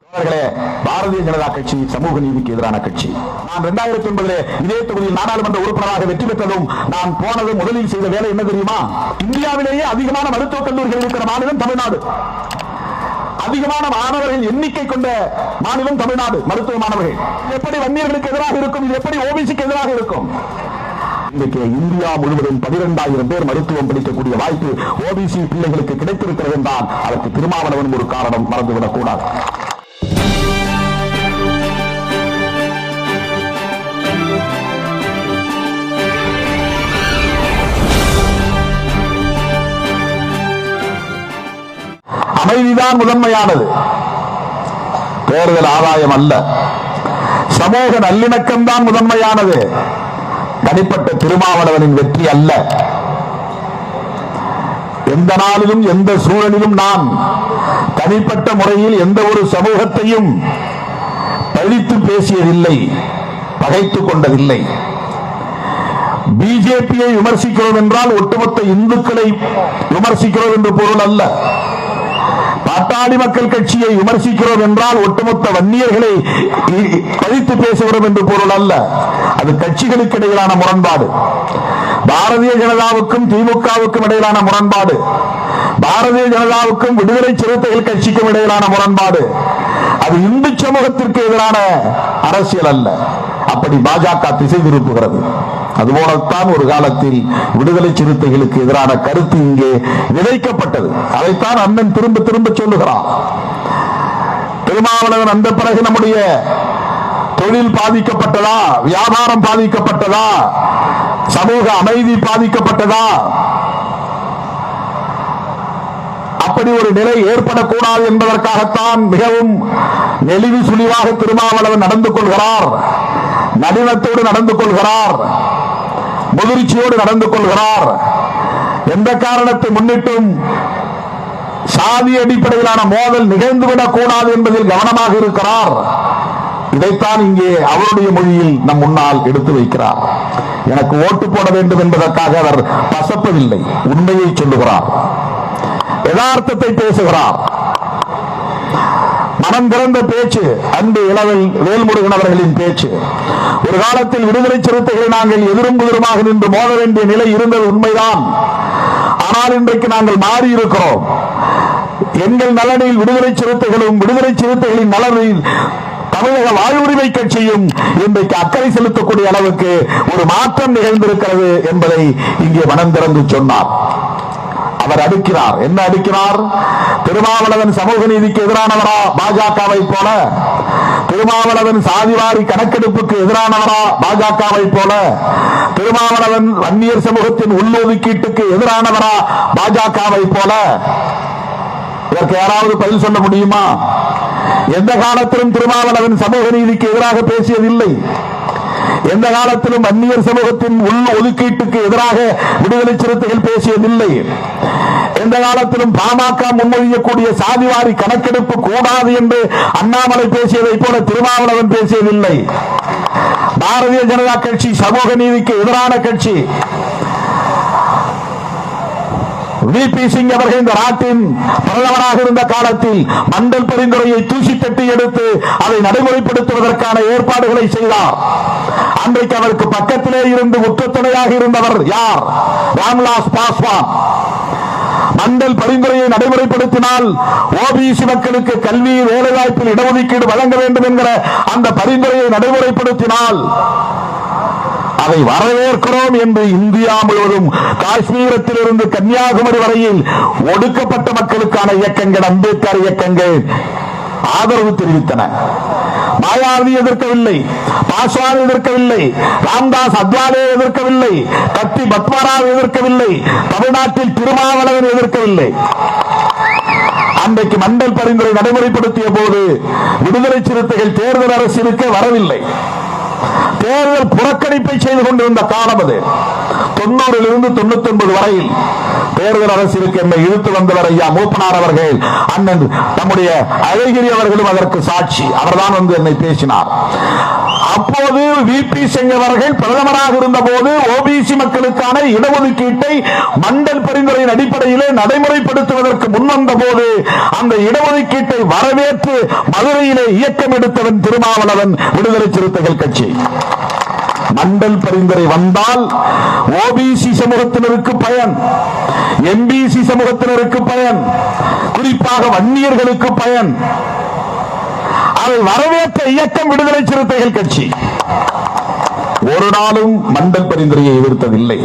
பாரதிய ஜனதா கட்சி சமூக நீதிக்கு எதிரான கட்சி. நான் 2009 இதே தொகுதியில் நாடாளுமன்ற உறுப்பினராக வெற்றி பெற்றதும் நான் போனதும் முதலில் செய்த வேலை என்ன தெரியுமா? இந்தியாவிலேயே அதிகமான மருத்துவக் கல்லூரிகள் இருக்கிற மாநிலம் தமிழ்நாடு, அதிகமான மாணவர்கள் எண்ணிக்கை கொண்ட மாநிலம் தமிழ்நாடு. மருத்துவ மாணவர்கள் எப்படி வன்னியர்களுக்கு எதிராக இருக்கும், இது எப்படி ஓபிசிக்கு எதிராக இருக்கும்? இன்றைக்கு இந்தியா முழுவதும் 12,000 பேர் மருத்துவம் படிக்கக்கூடிய வாய்ப்பு ஓபிசி பிள்ளைகளுக்கு கிடைத்திருக்கிறது என்றால் அதற்கு திருமாவளவன் ஒரு காரணம், மறந்துவிடக் கூடாது. அமைதிதான் முதன்மையானது, தேர்தல் ஆதாயம் அல்ல. சமூக நல்லிணக்கம் தான் முதன்மையானது, தனிப்பட்ட திருமாவளவனின் வெற்றி அல்ல. எந்த நாளிலும் எந்த சூழலிலும் நான் தனிப்பட்ட முறையில் எந்த ஒரு சமூகத்தையும் பழித்து பேசியதில்லை, பகைத்துக் கொண்டதில்லை. பிஜேபியை விமர்சிக்கிறோம் என்றால் ஒட்டுமொத்த இந்துக்களை விமர்சிக்கிறோம் என்று பொருள் அல்ல. பாட்டாளி மக்கள் கட்சியை விமர்சிக்கிறோம் என்றால் ஒட்டுமொத்த வன்னியர்களை பழித்து பேசுகிறோம் என்று பொருள் அல்ல. அது கட்சிகளுக்கு இடையிலான முரண்பாடு, பாரதிய ஜனதாவுக்கும் திமுகவுக்கும் இடையிலான முரண்பாடு, பாரதிய ஜனதாவுக்கும் விடுதலை சிறுத்தைகள் கட்சிக்கும் இடையிலான முரண்பாடு. அது இந்து சமூகத்திற்கு எதிரான அரசியல் அல்ல. அப்படி பாஜக திசை திருப்புகிறது. அதுபோலத்தான் ஒரு காலத்தில் விடுதலை சிறுத்தைகளுக்கு எதிரான கருத்து இங்கே விதைக்கப்பட்டது. அதைத்தான் அண்ணன் திரும்ப திரும்ப சொல்லுகிறார். திருமாவளவன் அந்த பிறகு நம்முடைய தொழில் பாதிக்கப்பட்டதா, வியாபாரம் பாதிக்கப்பட்டதா, சமூக அமைதி பாதிக்கப்பட்டதா? அப்படி ஒரு நிலை ஏற்படக்கூடாது என்பதற்காகத்தான் மிகவும் நெளிவு சுழிவாக திருமாவளவன் நடந்து கொள்கிறார், நளினத்தோடு நடந்து கொள்கிறார், முதிர்ச்சியோடு நடந்து கொள்கிறார். எந்த காரணத்தை முன்னிட்டும் சாதி அடிப்படையிலான மோதல் நிகழ்ந்துவிடக் கூடாது என்பதில் கவனமாக இருக்கிறார். இதைத்தான் இங்கே அவருடைய மொழியில் நம் முன்னால் எடுத்து வைக்கிறார். எனக்கு ஓட்டு போட வேண்டும் என்பதற்காக அவர் பசப்பதில்லை, உண்மையை சொல்லுகிறார், யதார்த்தத்தை பேசுகிறார். மனம் திறந்த பேச்சு அன்பு இளவல் வேல்முருகன் அவர்களின் பேச்சு. ஒரு காலத்தில் விடுதலை சிறுத்தைகளை நாங்கள் எதிரும் புதிருமாக நின்று மோத வேண்டிய நிலை இருந்தது உண்மைதான். ஆனால் இன்றைக்கு நாங்கள் மாறி இருக்கிறோம். எங்கள் நலனில் விடுதலை சிறுத்தைகளும் விடுதலை சிறுத்தைகளின் நலனில் தமிழக வாழ்வுரிமை கட்சியும் இன்றைக்கு அக்கறை செலுத்தக்கூடிய அளவுக்கு ஒரு மாற்றம் நிகழ்ந்திருக்கிறது என்பதை இங்கே மனம் திறந்து சொன்னார். அவர் அடுக்கிறார். என்ன அடுக்கிறார்? திருமாவளவன் சமூக நீதிக்கு எதிரானவரா பாஜகவை போல? திருமாவளவன் சாதிவாரி கணக்கெடுப்புக்கு எதிரானவரா பாஜகவை போல? திருமாவளவன் வன்னியர் சமூகத்தின் உள்ளொதுக்கீட்டுக்கு எதிரானவரா பாஜகவை போல? இதற்கு யாராவது பதில் சொல்ல முடியுமா? எந்த காலத்திலும் திருமாவளவன் சமூக நீதிக்கு எதிராக பேசியதில்லை. எந்த காலத்திலும் வன்னியர் சமூகத்தின் உள் ஒதுக்கீட்டுக்கு எதிராக விடுதலை சிறுத்தைகள் பேசியதில்லை. எந்த காலத்திலும் பாமக முன்மொழியக்கூடிய சாதிவாரி கணக்கெடுப்பு கூடாது என்று அண்ணாமலை பேசியதை போல திருமாவளவன் பேசியதில்லை. பாரதிய ஜனதா கட்சி சமூக நீதிக்கு எதிரான கட்சி. விபி சிங் அவர்கள் இந்த நாட்டின் பிரதமராக இருந்த காலத்தில் மண்டல் பரிந்துரையை தூசி தட்டி எடுத்து அதை நடைமுறைப்படுத்துவதற்கான ஏற்பாடுகளை செய்தார். அன்றைக்கு அவருக்கு பக்கத்திலே இருந்து உற்றத்துணையாக இருந்தவர் யார்? ராம்விலாஸ் பாஸ்வான். மண்டல் பரிந்துரையை நடைமுறைப்படுத்தினால் ஓபிசி மக்களுக்கு கல்வி வேலைவாய்ப்பில் இடஒதுக்கீடு வழங்க வேண்டும் என்கிற அந்த பரிந்துரையை நடைமுறைப்படுத்தினால் அதை வரவேற்கிறோம் என்று இந்தியா முழுவதும் காஷ்மீரத்தில் இருந்து கன்னியாகுமரி வரையில் ஒடுக்கப்பட்ட மக்களுக்கான இயக்கங்கள், அம்பேத்கர் இயக்கங்கள் ஆதரவு தெரிவித்தன. மாயாவதி எதிர்க்கவில்லை, பாஸ்வான் எதிர்க்கவில்லை, ராம்தாஸ் அத்வாலே எதிர்க்கவில்லை, கத்தி பத்மராவ் எதிர்க்கவில்லை, தமிழ்நாட்டில் திருமாவளவன் எதிர்க்கவில்லை. அன்றைக்கு மண்டல் பரிந்துரை நடைமுறைப்படுத்திய போது விடுதலை சிறுத்தைகள் தேர்தல் அரசியலுக்கு வரவில்லை. தேர்தல் புறக்கணிப்பை செய்து கொண்டிருந்த காலம் அது. 90 99 வரையில் தேர்தல் அரசியலுக்கு என்னை இழுத்து வந்தவர் ஐயா மூப்பனார் அவர்கள், அண்ணன் நம்முடைய அழகிரி அவர்களும் அதற்கு சாட்சி. அவர்தான் வந்து என்னை பேசினார். அப்போது விபி சிங் அவர்கள் பிரதமராக இருந்த போது ஓபிசி மக்களுக்கான இடஒதுக்கீட்டை மண்டல் பரிந்துரையின் அடிப்படையிலே நடைமுறைப்படுத்துவதற்கு முன்வந்த போது அந்த இடஒதுக்கீட்டை வரவேற்று மதுரையிலே இயக்கம் எடுத்தவன் திருமாவளவன், விடுதலை சிறுத்தைகள் கட்சி. மண்டல் பரிந்துரை வந்தால் ஓபிசி சமூகத்தினருக்கு பயன், எம்பிசி சமூகத்தினருக்கு பயன், குறிப்பாக வன்னியர்களுக்கு பயன். அதை வரவேற்ற இயக்கம் விடுதலை சிறுத்தைகள் கட்சி. ஒரு நாளும் மண்டல் பரிந்துரையை எதிர்த்ததில்லை.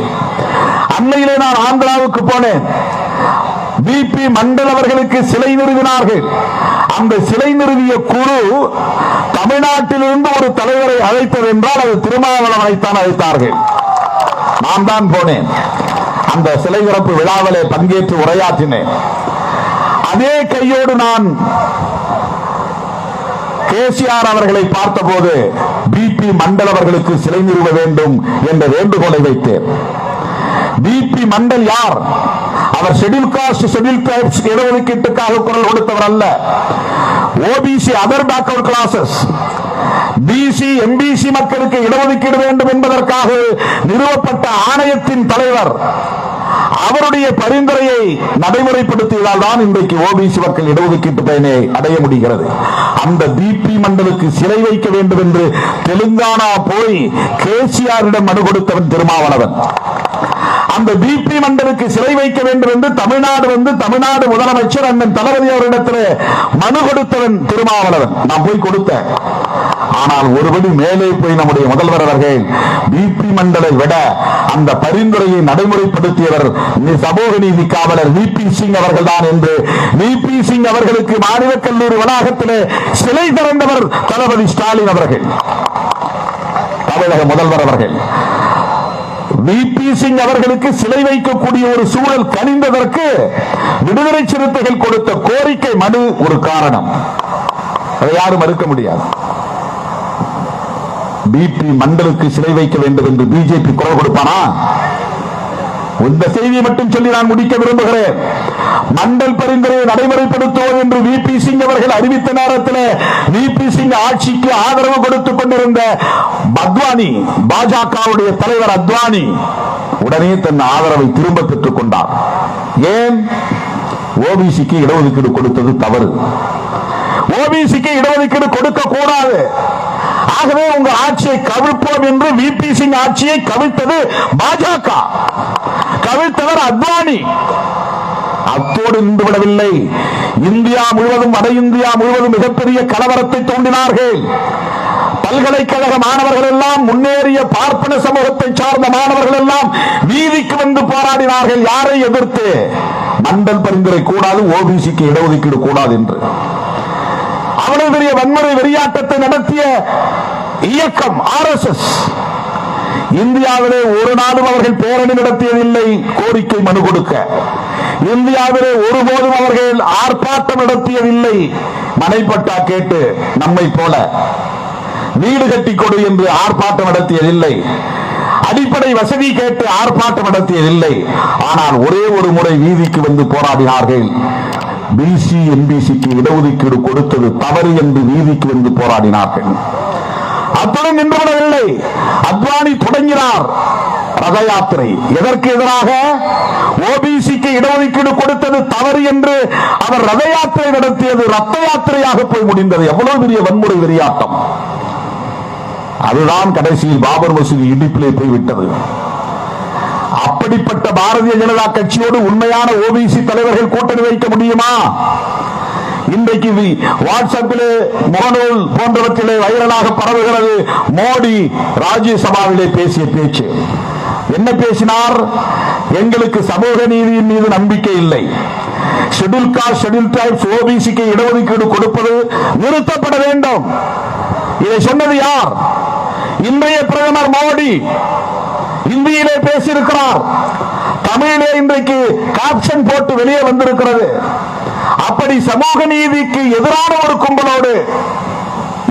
அண்மையிலே நான் ஆந்திராவுக்கு போனேன். பிபி மண்டல் அவர்களுக்கு சிலை நிறுவினார்கள். அந்த சிலை நிறுவிய குழு தமிழ்நாட்டிலிருந்து ஒரு தலைவரை அழைத்தது என்றால் அது திருமாவளவனைத்தான் அழைத்தார்கள். நான் தான் போனேன். அந்த சிலை திறப்பு விழாவிலே பங்கேற்று உரையாற்றினேன். அதே கையோடு நான் கேசிஆர் அவர்களை பார்த்தபோது பிபி மண்டல் அவர்களுக்கு சிலை நிறுவ வேண்டும் என்ற வேண்டுகோளை வைத்தேன். பிபி மண்டல் யார்? அவர் ஷெட்யூல் காஸ்ட் ஷெட்யூல் ட்ரைப்ஸ் இடஒதுக்கீட்டுக்காக குரல் கொடுத்தவர் அல்ல. OBC other backward classes, BC MBC மக்களுக்கு இடஒதுக்கீடு வேண்டும் என்பதற்காக நிறுவப்பட்ட ஆணையத்தின் தலைவர். அவருடைய பரிந்துரையை நடைமுறைப்படுத்தியதால் தான் இன்றைக்கு ஓபிசி மக்கள் இடஒதுக்கீட்டு பயனை அடைய முடிகிறது. அந்த பிபி மண்டலுக்கு சிலை வைக்க வேண்டும் என்று தெலுங்கானா போய் கேசிஆரிடம் மனு கொடுத்தவன் திருமாவளவன். அந்த பிபி மண்டலுக்கு சிலை வைக்க வேண்டும் என்று தமிழ்நாடு வந்து தமிழ்நாடு முதலமைச்சர் அண்ணன் தளபதி அவரிடத்தில் மனு கொடுத்தவன் திருமாவளவன். நான் போய் கொடுத்தேன். ஆனால் ஒருபடி மேலே போய் நம்முடைய முதல்வர் அவர்கள் பிபி மண்டலை விட அந்த பரிந்துரையை நடைமுறைப்படுத்தியவர் சமூக நீதி காவலர் விபி சிங் அவர்கள் தான் என்று விபி சிங் அவர்களுக்கு மாநில கல்லூரி வளாகத்திலே சிலை திறந்தவர் தளபதி ஸ்டாலின் அவர்கள், தமிழக முதல்வர் அவர்கள். விபி சிங் அவர்களுக்கு சிலை வைக்கக்கூடிய ஒரு சூழல் கனிந்ததற்கு விடுதலை சிறுத்தைகள் கொடுத்த கோரிக்கை மனு ஒரு காரணம். அதை யாரும் மறுக்க முடியாது. பிபி மண்டலுக்கு சிலை வைக்க வேண்டும் என்று பிஜேபி குரல் கொடுப்பானா? இந்த செய்தியை மட்டும் சொல்லி நான் முடிக்க விரும்புகிறேன். மண்டல் பரிந்துரையை நடைமுறைப்படுத்துவோம் என்று விபி சிங் அவர்கள் அறிவித்த நேரத்தில் விபி சிங் ஆட்சிக்கு ஆதரவு கொடுத்துக் கொண்டிருந்த அத்வானி, பாஜகவுடைய தலைவர் அத்வானி உடனே தன் ஆதரவை திரும்ப பெற்றுக் கொண்டார். ஏன்? ஓபிசிக்கு இடஒதுக்கீடு கொடுத்தது தவறு. ஓபிசிக்கு இடஒதுக்கீடு கொடுக்க கூடாது. ஆகவே உங்க ஆட்சியை கவிழ்ப்போம் என்று விபி சிங் ஆட்சியை கவிழ்த்தது பாஜக, கவிழ்த்தவர் அத்வானி. அத்தோடு நின்றுவிடவில்லை. இந்தியா முழுவதும், வட இந்தியா முழுவதும் மிகப்பெரிய கலவரத்தை தூண்டினார்கள். பல்கலைக்கழக மாணவர்கள் எல்லாம், முன்னேறிய பார்ப்பன சமூகத்தை சார்ந்த மாணவர்கள் எல்லாம் வீதிக்கு வந்து போராடினார்கள். யாரை எதிர்த்து? மண்டல் பரிந்துரை கூடாது, ஓபிசிக்கு இடஒதுக்கீடு கூடாது என்று. அவ்வளவு பெரிய வன்முறை வெறியாட்டத்தை நடத்திய இயக்கம் RSS. இந்தியாவிலே ஒரு நாளும் அவர்கள் பேரணி நடத்தியதில்லை கோரிக்கை மனு கொடுக்க. இந்தியாவிலே ஒருபோதும் அவர்கள் ஆர்ப்பாட்டம் நடத்தியதில்லை மனைப்பட்டா கேட்டு. நம்மை போல வீடு கட்டி கொடு என்று ஆர்ப்பாட்டம் நடத்தியதில்லை. அடிப்படை வசதி கேட்டு ஆர்ப்பாட்டம் நடத்தியதில்லை. ஆனால் ஒரே ஒரு முறை வீதிக்கு வந்து போராடினார்கள். பிசி எம்பிசிக்கு இடஒதுக்கீடு கொடுத்தது தவறு என்று வீதிக்கு வந்து போராடினார்கள். அத்துடன் நின்றுவிடவில்லை. அத்வானி தொடங்கினார் ரத யாத்திரை. எதற்கு எதிராக? ஓபிசிக்கு இடஒதுக்கீடு கொடுத்தது தவறு என்று அவர் ரத யாத்திரை நடத்தியது ரத்த யாத்திரையாக போய் முடிந்தது. எவ்வளவு பெரிய வன்முறை வெறியாட்டம்! அதுதான் கடைசியில் பாபர் மசூதி இடிப்பிலே போய்விட்டது. அப்படிப்பட்ட பாரதிய ஜனதா கட்சியோடு உண்மையான ஓபிசி தலைவர்கள் கூட்டணி வைக்க முடியுமா? இன்றைக்கு வாட்ஸ்அப்பிலே, முகநூல் போன்றவற்றிலே வைரலாக பரவுகிறது மோடி ராஜ்யசபாவிலே பேசிய பேச்சு. என்ன பேசினார்? எங்களுக்கு சமூக நீதியின் மீது நம்பிக்கை இல்லை. ஷெட்யூல் காஸ்ட் ஷெட்யூல் ட்ரைப்ஸ் ஓபிசிக்கு இடஒதுக்கீடு கொடுப்பது நிறுத்தப்பட வேண்டும். இதை சொன்னது யார்? இன்றைய பிரதமர் மோடி இந்தியிலே பேசியிருக்கிறார். தமிழிலே இன்றைக்கு கேப்ஷன் போட்டு வெளியே வந்திருக்கிறது. அப்படி சமூக நீதிக்கு எதிரான ஒரு கும்பலோடு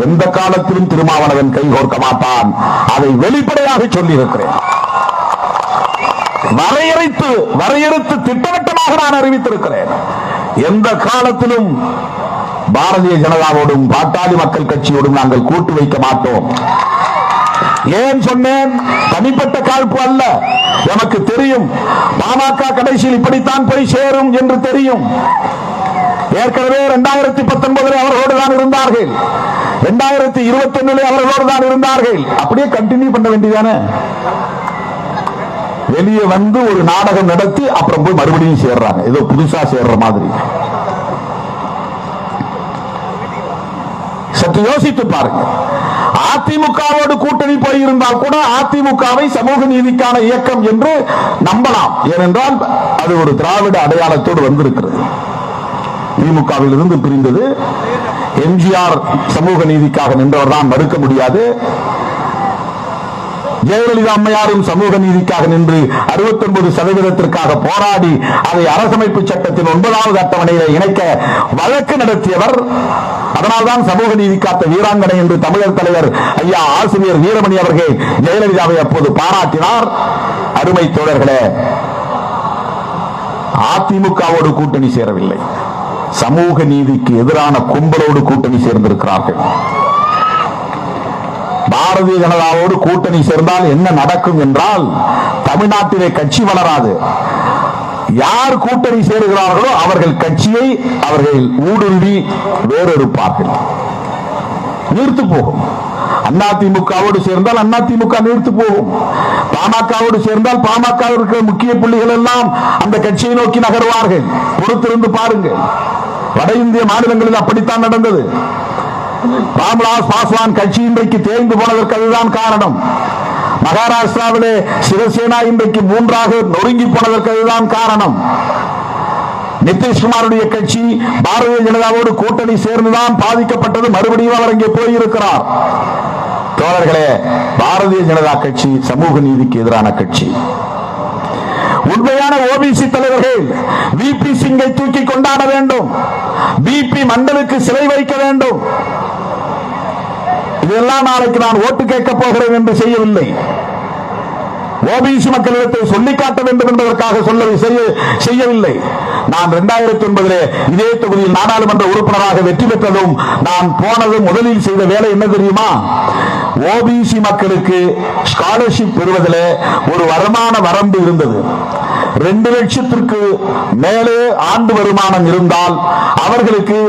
எந்த காலத்திலும் திருமாவளவன் கைகோர்க்க மாட்டான். அதை வெளிப்படையாக சொல்லி இருக்கிறேன். வரையறுத்து திட்டவட்டமாக நான் அறிவித்திருக்கிறேன். எந்த காலத்திலும் பாரதிய ஜனதாவோடும் பாட்டாளி மக்கள் கட்சியோடும் நாங்கள் கூட்டு வைக்க மாட்டோம். ஏன் சொன்னேன்? தனிப்பட்ட காழ்ப்பு அல்ல. எனக்கு தெரியும் பாமக கடைசியில் இப்படித்தான் போய் சேரும் என்று தெரியும். ஏற்கனவே 2019 அவர்களோடு தான் இருந்தார்கள், 2021 அவர்களோடு தான் இருந்தார்கள். அப்படியே கண்டினியூ பண்ண வேண்டியதானே? வெளியே வந்து ஒரு நாடகம் நடத்தி அப்புறம் போய் மறுபடியும் சேர்றாங்க, ஏதோ புதுசா சேர்ற மாதிரி. சற்று யோசித்து பாருங்க. அதிமுகவோடு கூட்டணி போயிருந்தால் கூட அதிமுகவை சமூக நீதிக்கான இயக்கம் என்று நம்பலாம். ஏனென்றால் அது ஒரு திராவிட அடையாளத்தோடு வந்திருக்கிறது. திமுகவில் இருந்து பிரிந்தது. எம்ஜிஆர் சமூக நீதிக்காக நின்றவர் தான், மறுக்க முடியாது. ஜெயலலிதா அம்மையாரும் சமூக நீதிக்காக நின்று 69% போராடி அதை அரசமைப்பு சட்டத்தின் 9வது அட்டவணையில் இணைக்க வழக்கு நடத்தியவர். அதனால்தான் சமூக நீதி காத்த வீராங்கனை என்று தமிழர் தலைவர் ஐயா ஆசிரியர் வீரமணி அவர்கள் ஜெயலலிதாவை அப்போது பாராட்டினார். அருமை தோழர்களே, அதிமுகவோடு கூட்டணி சேரவில்லை, சமூக நீதிக்கு எதிரான கும்பலோடு கூட்டணி சேர்ந்திருக்கிறார்கள். பாரதிய ஜனதாவோடு கூட்டணி சேர்ந்தால் என்ன நடக்கும் என்றால், தமிழ்நாட்டிலே கட்சி வளராது. யார் கூட்டணி சேருகிறார்களோ அவர்கள் கட்சியை அவர்கள் ஊடுருவி வேறொருப்பார்கள், நீர்த்து போகும். அதிமுகவோடு சேர்ந்தால் அதிமுக நீர்த்து போகும். பாமகவோடு சேர்ந்தால் பாமக இருக்கிற முக்கிய புள்ளிகள் எல்லாம் அந்த கட்சியை நோக்கி நகர்வார்கள். பொறுத்திருந்து பாருங்கள். வட இந்திய மாநிலங்களில் அப்படித்தான் நடந்தது. ராம்விலாஸ் பாஸ்வான் கட்சி இன்றைக்கு தேய்ந்து போனதற்கு அதுதான் காரணம். மகாராஷ்டிராவிலே சிவசேனா இன்றைக்கு 3ஆக நொறுங்கி போனதற்கு அதுதான் காரணம். நிதிஷ்குமாருடைய கட்சி பாரதிய ஜனதாவோடு கூட்டணி சேர்ந்துதான் பாதிக்கப்பட்டது. மறுபடியும் அவர் அங்கே போயிருக்கிறார். தோழர்களே, பாரதிய ஜனதா கட்சி சமூக நீதிக்கு எதிரான கட்சி. உண்மையான ஓபிசி தலைவர்கள் விபி சிங்கை தூக்கி கொண்டாட வேண்டும், பிபி மண்டலுக்கு சிலை வைக்க வேண்டும். இதெல்லாம் நாளைக்கு நான் ஓட்டு கேட்க போகிறேன் என்று செய்யவில்லை. ஓபிசி மக்களிடத்தை சொல்லி காட்ட வேண்டும் என்பதற்காக செய்யவில்லை. நான் 2009 இதே தொகுதியில் நாடாளுமன்ற உறுப்பினராக வெற்றி பெற்றதும் நான் போனதும் முதலில் செய்த வேலை என்ன தெரியுமா? ஓபிசி மக்களுக்கு ஸ்காலர்ஷிப் பெறுவதில் ஒரு வருமான வரம்பு இருந்தது. 2 லட்சத்திற்கு மேலே ஆண்டு வருமானம் இருந்தால் அவர்களுக்கு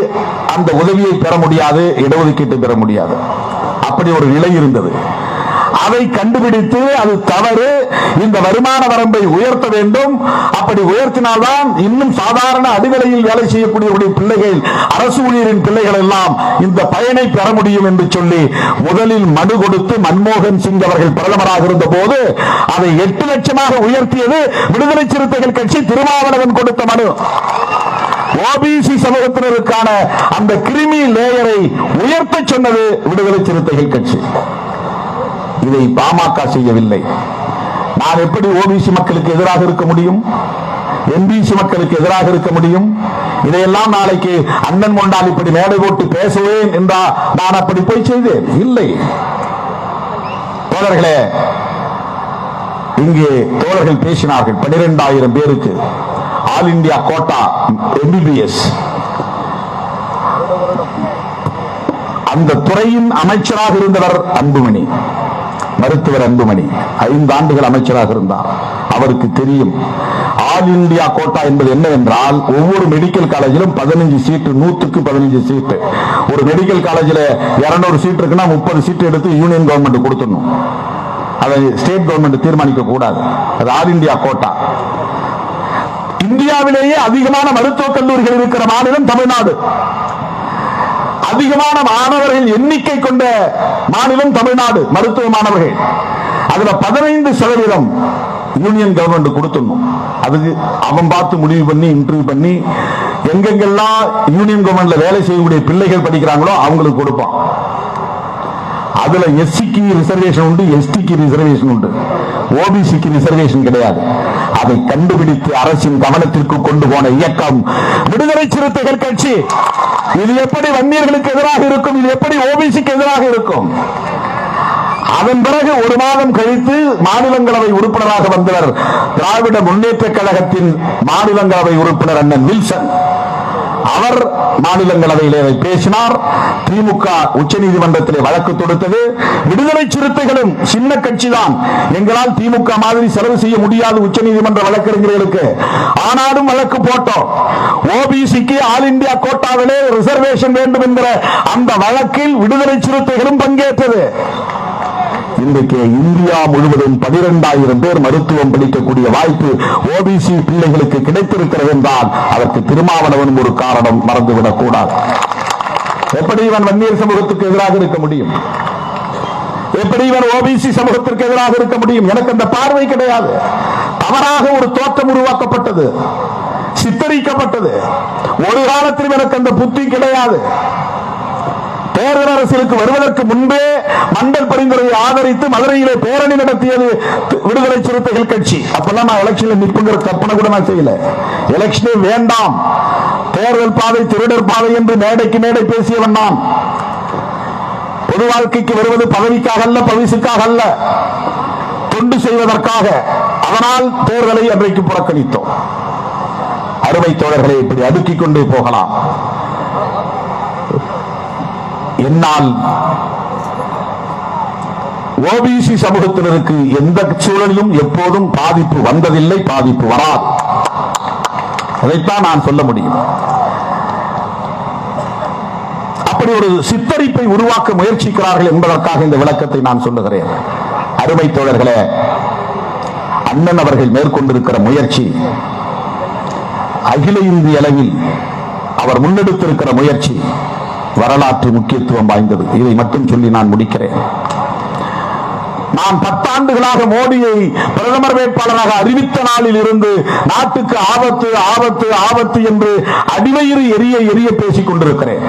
அந்த உதவியை பெற முடியாது, இடஒதுக்கீட்டை பெற முடியாது. அப்படி ஒரு நிலை இருந்தது. அதை கண்டுபிடித்து அது தவறு, இந்த வருமான வரம்பை உயர்த்த வேண்டும். அப்படி உயர்த்தினால்தான் இன்னும் சாதாரண அடிநிலையில் வேலை செய்யக்கூடிய பிள்ளைகள், அரசு ஊழியரின் பிள்ளைகள் எல்லாம் இந்த பயனை பெற முடியும் என்று சொல்லி முதலில் மனு கொடுத்து மன்மோகன் சிங் அவர்கள் பிரதமராக இருந்த போது அதை 8 லட்சமாக உயர்த்தியது விடுதலை சிறுத்தைகள் கட்சி. திருமாவளவன் கொடுத்த மனு. ஓபிசி சமூகத்தினருக்கான அந்த கிரிமி லேயரை உயர்த்த சொன்னது விடுதலை சிறுத்தைகள் கட்சி. இதை பாமக செய்யவில்லை. நான் எப்படி ஓபிசி மக்களுக்கு எதிராக இருக்க முடியும்? எம்பிசி மக்களுக்கு எதிராக இருக்க முடியும்? இதையெல்லாம் நாளைக்கு அண்ணன் கொண்டால் இப்படி மேடை போட்டு பேசுவேன் என்றா நான் அப்படி போய் செய்தேன்? இல்லை. தோழர்களே, இங்கே தோழர்கள் பேசினார்கள் 12,000 பேருக்கு ஆல் இந்தியா கோட்டா MBBS. அந்த துறையின் அமைச்சராக இருந்தவர் அன்புமணி, மருத்துவர் அன்புமணி 5 ஆண்டுகள் அமைச்சராக இருந்தார். அவருக்கு தெரியும் ஆல் இந்தியா கோட்டா என்பது என்னவென்றால், ஒவ்வொரு மெடிக்கல் காலேஜிலும் 15 சீட்டு, 100க்கு 15 சீட்டு. ஒரு மெடிக்கல் காலேஜில் 200 சீட் இருக்குன்னா 30 சீட்டு எடுத்து யூனியன் கவர்மெண்ட் கொடுத்துடணும். அதை ஸ்டேட் கவர்மெண்ட் தீர்மானிக்க கூடாது. அது ஆல் இந்தியா கோட்டா. இந்தியாவிலேயே அதிகமான மருத்துவக் கல்லூரிகள் இருக்கிற மாநிலம் தமிழ்நாடு. அதிகமான மாணவர்கள் எண்ணிக்கை கொண்ட மாநிலம் தமிழ்நாடு. மருத்துவ மாணவர்கள் அதுல 15% யூனியன் கவர்மெண்ட் கொடுத்துடணும். அதுக்கு அவன் பார்த்து முடிவு பண்ணி இன்டர்வியூ பண்ணி எங்கெங்கெல்லாம் யூனியன் கவர்மெண்ட்ல வேலை செய்யக்கூடிய பிள்ளைகள் படிக்கிறாங்களோ அவங்களுக்கு கொடுப்பான். அதுல எஸ்சிக்கு ரிசர்வேஷன் உண்டு, எஸ்டிக்கு ரிசர்வேஷன் உண்டு, ஓபிசிக்கு ரிசர்வேஷன் கிடையாது. அதை கண்டுபிடித்து அரசின் கவனத்திற்கு கொண்டு போன இயக்கம் விடுதலை சிறுத்தைகள் கட்சி. இது எப்படி வன்னியர்களுக்கு எதிராக இருக்கும்? இது எப்படி ஓபிசிக்கு எதிராக இருக்கும்? அதன் பிறகு ஒரு மாதம் கழித்து மாநிலங்களவை உறுப்பினராக வந்தவர் திராவிட முன்னேற்ற கழகத்தின் மாநிலங்களவை உறுப்பினர் அண்ணன் வில்சன். அவர் மாநிலங்களவையிலே பேசினார். திமுக உச்சநீதிமன்றத்திலே வழக்கு தொடுத்தது. விடுதலை சிறுத்தைகளும் சின்ன கட்சிதான், எங்களால் திமுக மாதிரி செலவு செய்ய முடியாது உச்சநீதிமன்ற வழக்கறிஞர்களுக்கு, ஆனாலும் வழக்கு போட்டோம். ஓபிசிக்கு ஆல் இந்தியா கோட்டாவிலே ரிசர்வேஷன் வேண்டும் என்கிற அந்த வழக்கில் விடுதலை சிறுத்தைகளும் பங்கேற்றது. இன்றைக்கு இந்தியா முழுவதும் 12,000 பேர் மருத்துவம் படிக்கக்கூடிய வாய்ப்பு ஓபிசி பிள்ளைகளுக்கு கிடைத்திருக்கிறது என்றால் அதற்கு திருமாவளவன் ஒரு காரணம், மறந்துவிடக் கூடாது. எப்படி இவன் வன்னியர் சமூகத்துக்கு எதிராக இருக்க முடியும்? எப்படி இவன் ஓபிசி சமூகத்திற்கு எதிராக இருக்க முடியும்? எனக்கு அந்த பார்வை கிடையாது. தவறாக ஒரு தோற்றம் உருவாக்கப்பட்டது, சித்தரிக்கப்பட்டது. ஒரு காலத்திலும் எனக்கு அந்த புத்தி கிடையாது. தேர்தல் அரசியலுக்கு வருவதற்கு முன்பே மண்டல் பரிந்துரையை ஆதரித்து மதுரையிலே பேரணி நடத்தியது விடுதலை சிறுத்தைகள் கட்சி. அப்பெல்லாம் நான் எலெக்ஷன்ல நிற்புங்கிற கற்பனை கூட நான் செய்யல. எலெக்ஷனே வேண்டாம், தேர்தல் பாதை திருடர் பாதை என்று மேடைக்கு மேடை பேசியவன் நான். பொது வாழ்க்கைக்கு வருவது பதவிக்காக அல்ல, பரிசுக்காக அல்ல, தொண்டு செய்வதற்காக. அதனால் தேர்தலை அன்றைக்கு புறக்கணித்தோம். அருமை தோழர்களை இப்படி அடுக்கிக் கொண்டே போகலாம். என்னால் ஓபிசி சமூகத்தினருக்கு எந்த சூழலிலும் எப்போதும் பாதிப்பு வந்ததில்லை, பாதிப்பு வராது. அதைத்தான் நான் சொல்ல முடியும். அப்படி ஒரு சித்தரிப்பை உருவாக்க முயற்சிக்கிறார்கள் என்பதற்காக இந்த விளக்கத்தை நான் சொல்லுகிறேன். அருமை தோழர்களே, அண்ணன் அவர்கள் மேற்கொண்டிருக்கிற முயற்சி அகில இந்திய அளவில் அவர் முன்னெடுத்திருக்கிற முயற்சி வரலாற்று முக்கியத்துவம் வாய்ந்தது. இதை மட்டும் சொல்லி நான் முடிக்கிறேன். நான் 10 ஆண்டுகளாக மோடியை பிரதமர் வேட்பாளராக அறிவித்த நாளில் இருந்து நாட்டுக்கு ஆபத்து ஆபத்து ஆபத்து என்று அடிவயிறு எரிய எரிய பேசிக் கொண்டிருக்கிறேன்.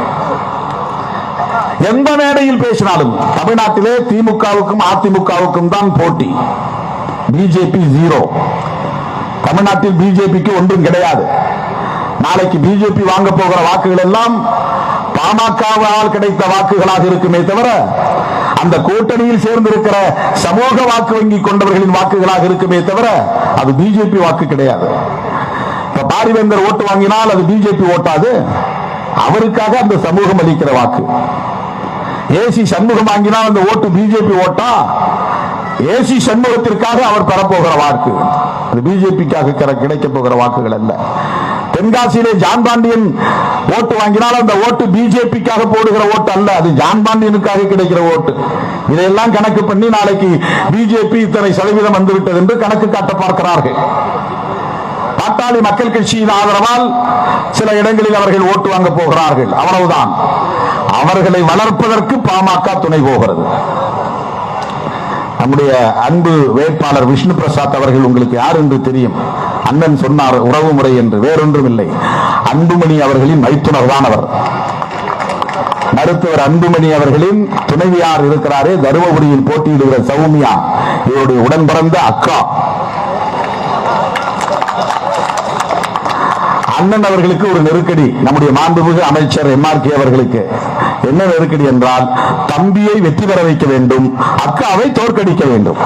எந்த மேடையில் பேசினாலும் தமிழ்நாட்டிலே திமுகவுக்கும் அதிமுகவுக்கும் தான் போட்டி. பிஜேபி 0. தமிழ்நாட்டில் பிஜேபிக்கு ஒன்றும் கிடையாது. நாளைக்கு பிஜேபி வாங்க போகிற வாக்குகள் எல்லாம் பாமகவால் கிடைத்த வாக்குகளாக இருக்குமே தவிர அந்த கூட்டணியில் சேர்ந்திருக்கிற சமூக வாக்கு வங்கி கொண்டவர்களின் வாக்குகளாக இருக்குமே தவிர அது பிஜேபி வாக்கு கிடையாது. இப்ப பாரிவேந்தர் ஓட்டு வாங்கினால் அது பிஜேபி ஓட்டாது, அவருக்காக அந்த சமூகம் அளிக்கிற வாக்கு. ஏசி சண்முகம் வாங்கினால் அந்த ஓட்டு பிஜேபி ஓட்டா, ஏசி சண்முகத்திற்காக அவர் பெறப்போகிற வாக்கு, அது பிஜேபிக்காக கிடைக்க போகிற வாக்குகள் அல்ல. தென்காசியிலே ஜான் பாண்டியன் ஓட்டு வாங்கினால் அந்த ஓட்டு பிஜேபிக்காக போடுகிற ஓட்டு அல்ல, அது ஜான் பாண்டியனுக்காக கிடைக்கிற ஓட்டு. இதையெல்லாம் கணக்கு பண்ணி நாளைக்கு பிஜேபி இத்தனை சதவீதம் வந்துவிட்டது என்று கணக்கு காட்ட பார்க்கிறார்கள். பாட்டாளி மக்கள் கட்சியின் ஆதரவால் சில இடங்களில் அவர்கள் ஓட்டு வாங்க போகிறார்கள், அவ்வளவுதான். அவர்களை வளர்ப்பதற்கு பாமக துணை போகிறது. நம்முடைய அன்பு வேட்பாளர் விஷ்ணு பிரசாத் அவர்கள் உங்களுக்கு யார் என்று தெரியும். அண்ணன் சொன்னார் உறவு முறை என்று, வேறொன்றும் இல்லை. அன்புமணி அவர்களின் மைத்துனர் தான் அவர். மருத்துவர் அன்புமணி அவர்களின் துணைவியார் இருக்கிறாரே, தருமபுரியில் போட்டியிடுகிற சௌமியா, இவருடைய உடன் பிறந்த அக்கா. அண்ணன் அவர்களுக்கு ஒரு நெருக்கடி, நம்முடைய மாண்புமிகு அமைச்சர் MRK அவர்களுக்கு என்ன நெருக்கடி என்றால், தம்பியை வெற்றி பெற வைக்க வேண்டும், அக்காவை தோற்கடிக்க வேண்டும்.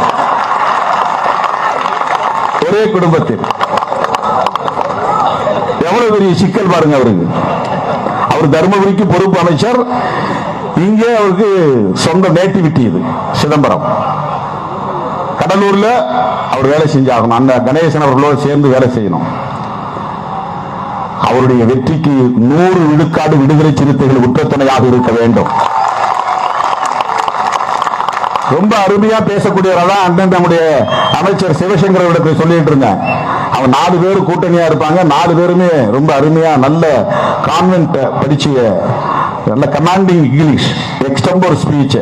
ஒரே குடும்பத்தில் எவ்வளவு பெரிய சிக்கல் பாருங்க அவருக்கு. அவர் தருமபுரிக்கு பொறுப்பு அமைச்சர், இங்கே அவருக்கு சொந்த நேட்டிவிட்டி இது சிதம்பரம். கடலூர்ல அவர் வேலை செஞ்சாகணும், அந்த கணேசன் அவர்களோடு சேர்ந்து வேலை செய்யணும். அவருடைய வெற்றிக்கு 100 விழுக்காடு விடுதலை சிறுத்தைகள் உற்றத்துணையாக இருக்க வேண்டும். ரொம்ப அருமையா பேசக்கூடியவரதான் அண்ணன் நம்முடைய அமைச்சர் சிவசங்கர சொல்லிட்டு இருந்தேன். அவன் 4 பேர் கூட்டணியா இருப்பாங்க, 4 பேருமே ரொம்ப அருமையா நல்ல கான்வென்ட் படிச்சு நல்ல commanding English extempore speech.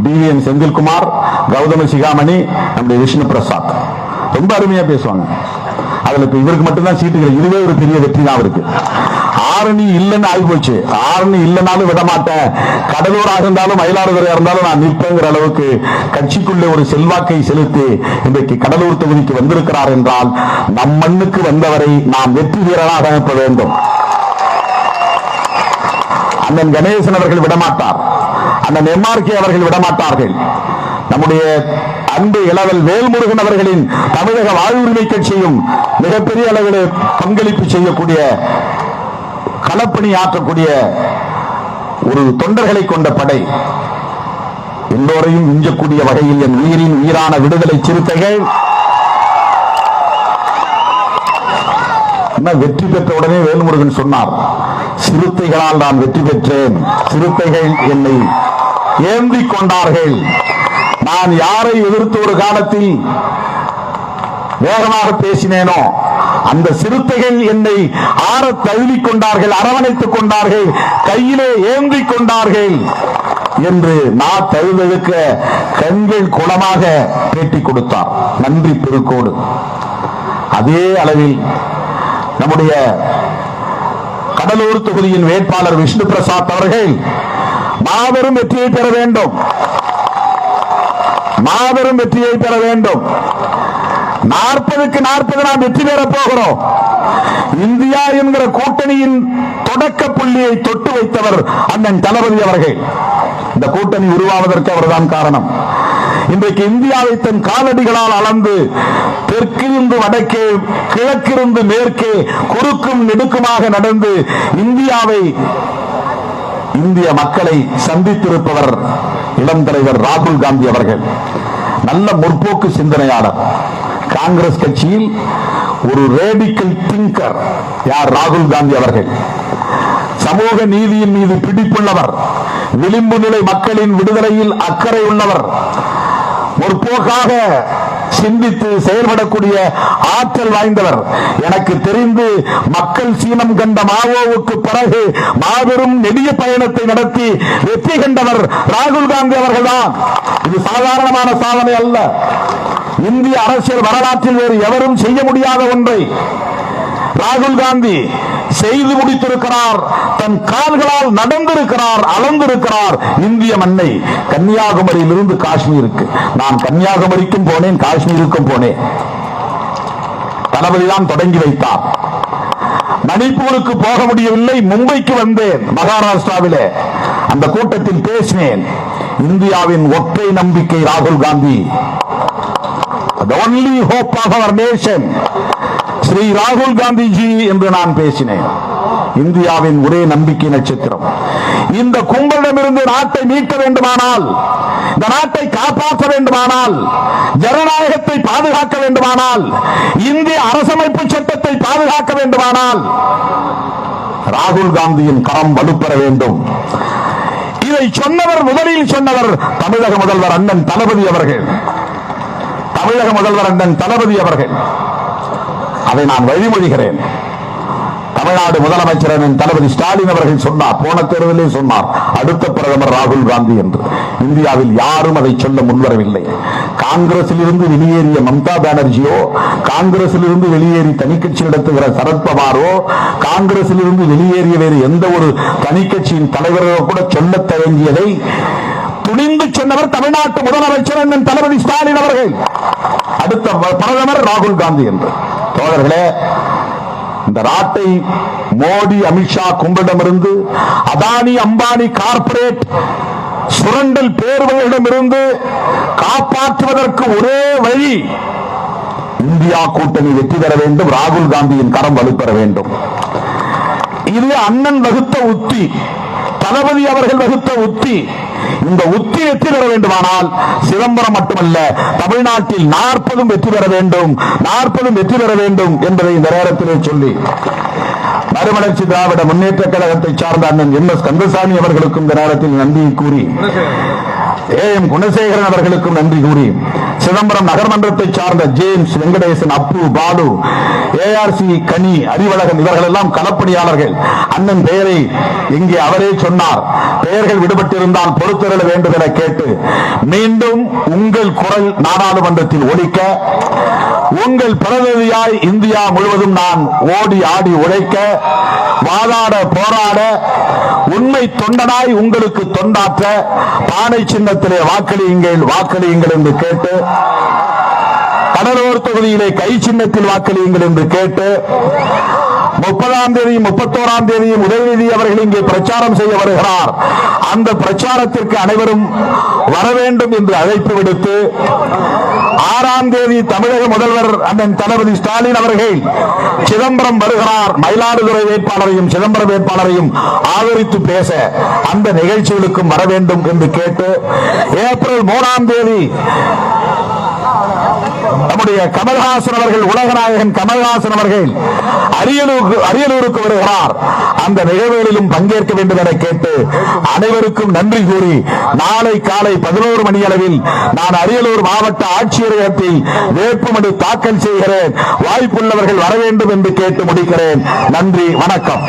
BVN Senthilkumar, Gautham Sigamani, நம்முடைய விஷ்ணு பிரசாத் ரொம்ப அருமையா பேசுவாங்க. அதுல இப்ப இவருக்கு மட்டும்தான் சீட்டுகள், இதுவே ஒரு பெரிய வெற்றி தான் இருக்கு. ஆரணி இல்லைன்னு ஆகி போச்சு. ஆரணி இல்லைனாலும் விட மாட்டேன், கடலூராக இருந்தாலும் மயிலாடுதுறையா இருந்தாலும் நான் நிற்பேங்கிற அளவுக்கு கட்சிக்குள்ளே ஒரு செல்வாக்கை செலுத்தி இன்றைக்கு கடலூர் தொகுதிக்கு வந்திருக்கிறார் என்றால், நம் மண்ணுக்கு வந்தவரை நாம் வெற்றி வீரராக அனுப்ப வேண்டும். அண்ணன் கணேசன் அவர்கள் விடமாட்டார், அண்ணன் எம்ஆர்கே அவர்கள் விடமாட்டார்கள். நம்முடைய அன்பு இளவல் வேல்முருகன் அவர்களின் தமிழக வாழ்வுரிமை கட்சியும் மிகப்பெரிய அளவில் பங்களிப்பு செய்யக்கூடிய, களப்பணி ஆற்றக்கூடிய ஒரு தொண்டர்களை கொண்ட படை. எல்லோரையும் மிஞ்சக்கூடிய வகையில் என் உயிரின் உயிரான விடுதலை சிறுத்தைகள் வெற்றி பெற்ற உடனே வேல்முருகன் சொன்னார், சிறுத்தைகளால் நான் வெற்றி பெற்றேன், சிறுத்தைகள் என்னை ஏந்திக் கொண்டார்கள். நான் யாரை எதிர்த்து ஒரு காலத்தில் வேகமாக பேசினேனோ அந்த சிறுத்தைகள் என்னை ஆற தழுவிக் கொண்டார்கள், அரவணைத்துக் கொண்டார்கள், கையிலே ஏந்திக் கொண்டார்கள் என்று நான் தழுவெழுக்க கண்கள் குளமாக பேட்டி கொடுத்தார். நன்றி பெருக்கோடு. அதே அளவில் நம்முடைய கடலூர் தொகுதியின் வேட்பாளர் விஷ்ணு பிரசாத் அவர்கள் மாபெரும் வெற்றியை பெற வேண்டும், மாபெரும் வெற்றியை பெற வேண்டும். 40க்கு 40 நாம் வெற்றி பெறப் போகிறோம். இந்தியா என்கிற கூட்டணியின் தொடக்க புள்ளியை தொட்டு வைத்தவர் அண்ணன் தளபதி அவர்கள். இந்த கூட்டணி உருவாவதற்கு அவர்தான் காரணம். இன்றைக்கு இந்தியாவை தன் காலடிகளால் அளந்து தெற்கிருந்து வடக்கே, கிழக்கிருந்து மேற்கே, குறுக்கும் நெடுக்குமாக நடந்து இந்தியாவை, இந்திய மக்களை சந்தித்திருப்பவர் இளம் தலைவர் ராகுல் காந்தி அவர்கள். நல்ல முற்போக்கு சிந்தனையாளர். காங்கிரஸ் கட்சியில் ஒரு ரேடிக்கல் திங்கர் யார்? ராகுல் காந்தி அவர்கள். சமூக நீதியின் மீது பிடிப்புள்ளவர், விளிம்பு நிலை மக்களின் விடுதலையில் அக்கறை உள்ளவர், முற்போக்காக சிந்தித்து செயல்படக்கூடிய ஆற்றல் வாய்ந்தவர். எனக்கு தெரிந்து மக்கள் சீனம் கண்ட மாவோவுக்கு பிறகு மாபெரும் நெடிய பயணத்தை நடத்தி வெற்றி கண்டவர் ராகுல் காந்தி அவர்கள்தான். இது சாதாரணமான சாதனை அல்ல. இந்திய அரசியல் வரலாற்றில் வேறு எவரும் செய்ய முடியாத ஒன்றை ராகுல் காந்தி செய்து முடித்திருக்கிறார். தன் கால்களால் நடந்திருக்கிறார், அளந்திருக்கிறார் இந்திய மண்ணை. கன்னியாகுமரியிலிருந்து காஷ்மீருக்கு, நான் கன்னியாகுமரிக்கும் போனேன், காஷ்மீருக்கும் போனேன். தளபதிதான் தொடங்கி வைத்தார். மணிப்பூருக்கு போக முடியவில்லை, மும்பைக்கு வந்தேன், மகாராஷ்டிராவிலே அந்த கூட்டத்தில் பேசினேன். இந்தியாவின் ஒற்றை நம்பிக்கை ராகுல் Gandhi, the only hope of our nation, Sri ராகுல் காந்திஜி என்று நான் பேசினேன். இந்தியாவின் ஒரே நம்பிக்கை நட்சத்திரம். இந்த கும்பலிடமிருந்து நாட்டை மீட்க வேண்டுமானால், இந்த நாட்டை காப்பாற்ற வேண்டுமானால், ஜனநாயகத்தை பாதுகாக்க வேண்டுமானால், இந்திய அரசமைப்பு சட்டத்தை பாதுகாக்க வேண்டுமானால் ராகுல் காந்தியின் கரம் வலுப்பெற வேண்டும். இதை சொன்னவர், முதலில் சொன்னவர் தமிழக முதல்வர் அண்ணன் தளபதி அவர்கள். தமிழக முதல்வர் அண்ணன் தளபதி அவர்கள். அதை நான் வழிமொழிகிறேன். தமிழ்நாடு முதலமைச்சர் தளபதி ஸ்டாலின் அவர்கள் சொன்னார், போன தேர்தலே சொன்னார், அடுத்த பிரதமர் ராகுல் காந்தி என்று. இந்தியாவில் யாரும் அதை சொல்ல முன்வரவில்லை. காங்கிரசில் இருந்து வெளியேறிய மம்தா பானர்ஜியோ, காங்கிரசில் இருந்து வெளியேறி தனிக்கட்சி நடத்துகிற சரத்பவாரோ, காங்கிரசில் இருந்து வெளியேறிய வேறு எந்த ஒரு தனிக்கட்சியின் தலைவர்களோ கூட சொல்ல தயங்கியதை துணிந்து சொன்னவர் தமிழ்நாட்டு முதலமைச்சர் அண்ணன் தளபதி ஸ்டாலின் அவர்கள். அடுத்த பிரதமர் ராகுல் காந்தி என்று. தோழர்களே, இந்த நாட்டை மோடி, அமித்ஷா கும்பலிடமிருந்து, அதானி, அம்பானி கார்ப்பரேட் சுரண்டல் பேர்வர்களிடமிருந்து காப்பாற்றுவதற்கு ஒரே வழி இந்தியா கூட்டணி வெற்றி பெற வேண்டும், ராகுல் காந்தியின் கரம் வலுப்பெற வேண்டும். இது அண்ணன் வகுத்த உத்தி, தளபதி அவர்கள் வகுத்த உத்தி. இந்த உத்தி வெற்றி பெற வேண்டுமானால் சிதம்பரம் மட்டுமல்ல, தமிழ்நாட்டில் 40 வெற்றி பெற வேண்டும், 40 வெற்றி பெற வேண்டும் என்பதை இந்த நேரத்திலே சொல்லி, மறுமலர்ச்சி திராவிட முன்னேற்ற கழகத்தை சார்ந்த அண்ணன் எம்.எஸ். கந்தசாமி அவர்களுக்கும் இந்த நேரத்தில் நன்றி கூறி, ஏ.எம். குணசேகரன் அவர்களுக்கும் நன்றி கூறி, சிதம்பரம் நகர்மன்றத்தை சார்ந்த ஜேம்ஸ், வெங்கடேசன், அப்பு, பாலு, ஏஆர்சி, கனி, அறிவழகன் இவர்கள் எல்லாம் களப்பணியாளர்கள். அண்ணன் பெயரை இங்கே அவரே சொன்னார். பெயர்கள் விடுபட்டிருந்தால் பொறுத்தருள வேண்டும் என கேட்டு, மீண்டும் உங்கள் குரல் நாடாளுமன்றத்தில் ஒலிக்க, உங்கள் பிரதிநிதியாய் இந்தியா முழுவதும் நான் ஓடி ஆடி உழைக்க, வாதாட, போராட, உண்மை தொண்டனாய் உங்களுக்கு தொண்டாற்ற பானை சின்னத்திலே வாக்களியுங்கள், வாக்களியுங்கள் என்று கேட்டு, கடலூர் தொகுதியிலே கை சின்னத்தில் வாக்களியுங்கள் என்று கேட்டு, 30ஆம் தேதியும் 31ஆம் தேதியும் உதயநிதி அவர்கள் இங்கே பிரச்சாரம் செய்ய வருகிறார். அந்த பிரச்சாரத்திற்கு அனைவரும் வர வேண்டும் என்று அழைப்பு விடுத்து 6ஆம் தேதி தமிழக முதல்வர் அண்ணன் தளபதி ஸ்டாலின் அவர்கள் சிதம்பரம் வருகிறார். மயிலாடுதுறை வேட்பாளரையும் சிதம்பரம் வேட்பாளரையும் ஆதரித்து பேச அந்த நிகழ்ச்சிகளுக்கும் வர வேண்டும் என்று கேட்டு ஏப்ரல் 3ஆம் தேதி நம்முடைய கமல்ஹாசன் அவர்கள், உலகநாயகன் கமல்ஹாசன் அவர்கள் அரியலூருக்கு வருகிறார். அந்த நிகழ்வுகளிலும் பங்கேற்க வேண்டும் என கேட்டு அனைவருக்கும் நன்றி கூறி நாளை காலை 11 மணி அளவில் நான் அரியலூர் மாவட்ட ஆட்சியரகத்தில் வேட்புமனு தாக்கல் செய்கிறேன். வாய்ப்புள்ளவர்கள் வர வேண்டும் என்று கேட்டு முடிக்கிறேன். நன்றி, வணக்கம்.